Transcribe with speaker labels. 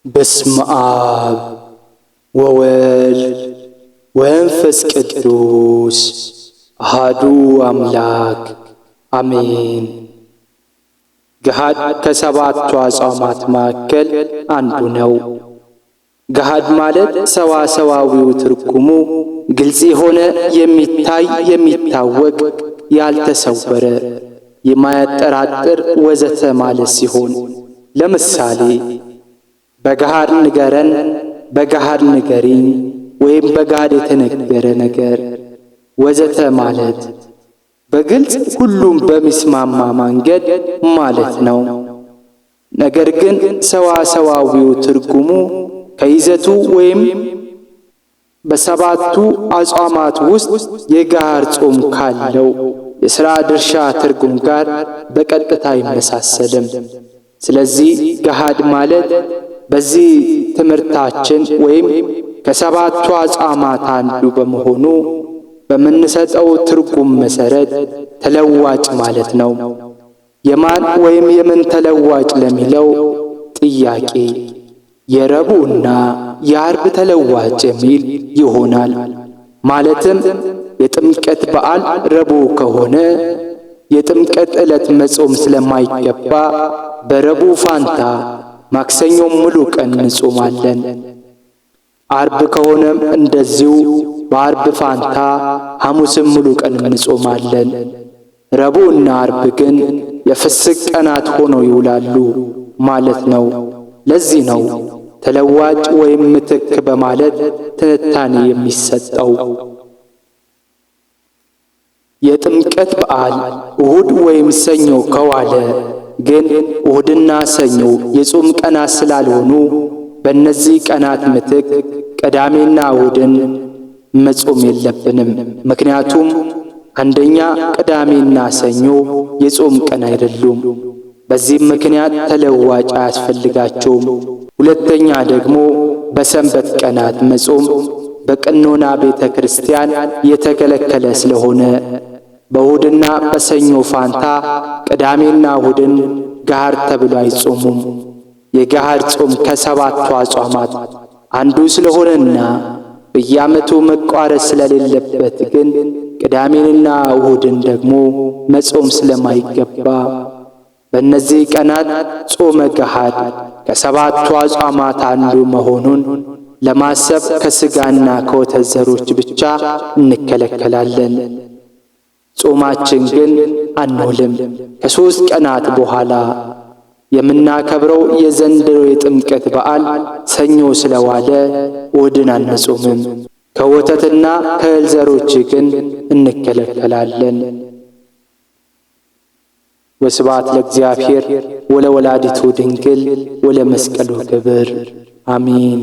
Speaker 1: በስመ አብ ወወልድ ወመንፈስ ቅዱስ አሐዱ አምላክ አሜን። ገሃድ ከሰባቱ አጽዋማት መካከል አንዱ ነው። ገሃድ ማለት ሰዋሰዋዊው ትርጉሙ ግልጽ የሆነ የሚታይ የሚታወቅ ያልተሰወረ የማያጠራጥር ወዘተ ማለት ሲሆን ለምሳሌ በገሃድ ንገረን፣ በገሃድ ንገሪኝ ወይም በገሃድ የተነገረ ነገር ወዘተ ማለት በግልጽ ሁሉም በሚስማማ መንገድ ማለት ነው። ነገር ግን ሰዋሰዋዊው ትርጉሙ ከይዘቱ ወይም በሰባቱ አጽዋማት ውስጥ የገሃድ ጾም ካለው የሥራ ድርሻ ትርጉም ጋር በቀጥታ አይመሳሰልም። ስለዚህ ገሃድ ማለት በዚህ ትምህርታችን ወይም ከሰባቱ አጽዋማት አንዱ በመሆኑ በምንሰጠው ትርጉም መሰረት ተለዋጭ ማለት ነው። የማን ወይም የምን ተለዋጭ ለሚለው ጥያቄ የረቡዕና የዓርብ ተለዋጭ የሚል ይሆናል። ማለትም የጥምቀት በዓል ረቡዕ ከሆነ የጥምቀት ዕለት መጾም ስለማይገባ በረቡዕ ፋንታ ማክሰኞም ሙሉ ቀን እንጾማለን። ዓርብ ከሆነም እንደዚሁ በዓርብ ፋንታ ሐሙስም ሙሉ ቀን እንጾማለን። ረቡዕና ዓርብ ግን የፍስክ ቀናት ሆነው ይውላሉ ማለት ነው። ለዚህ ነው ተለዋጭ ወይም ምትክ በማለት ትንታኔ የሚሰጠው። የጥምቀት በዓል እሁድ ወይም ሰኞ ከዋለ ግን እሁድና ሰኞ የጾም ቀናት ስላልሆኑ በእነዚህ ቀናት ምትክ ቅዳሜና እሁድን መጾም የለብንም። ምክንያቱም አንደኛ ቅዳሜና ሰኞ የጾም ቀን አይደሉም። በዚህም ምክንያት ተለዋጭ አያስፈልጋቸውም። ሁለተኛ ደግሞ በሰንበት ቀናት መጾም በቀኖና ቤተ ክርስቲያን የተከለከለ ስለሆነ በእሁድና በሰኞ ፋንታ ቅዳሜና እሁድን ገሃድ ተብሎ አይጾሙም። የገሃድ ጾም ከሰባቱ አጽዋማት አንዱ ስለሆነና በየዓመቱ መቋረጥ ስለሌለበት ግን ቅዳሜንና እሁድን ደግሞ መጾም ስለማይገባ በእነዚህ ቀናት ጾመ ገሃድ ከሰባቱ አጽዋማት አንዱ መሆኑን ለማሰብ ከሥጋና ከወተት ዘሮች ብቻ እንከለከላለን። ጾማችን ግን አንውልም። ከሦስት ቀናት በኋላ የምናከብረው የዘንድሮ የጥምቀት በዓል ሰኞ ስለዋለ እሁድን አንጾምም። ከወተትና ከእህል ዘሮች ግን እንከለከላለን። ወስብሐት ለእግዚአብሔር ወለወላዲቱ ድንግል ወለመስቀሉ ክብር አሜን።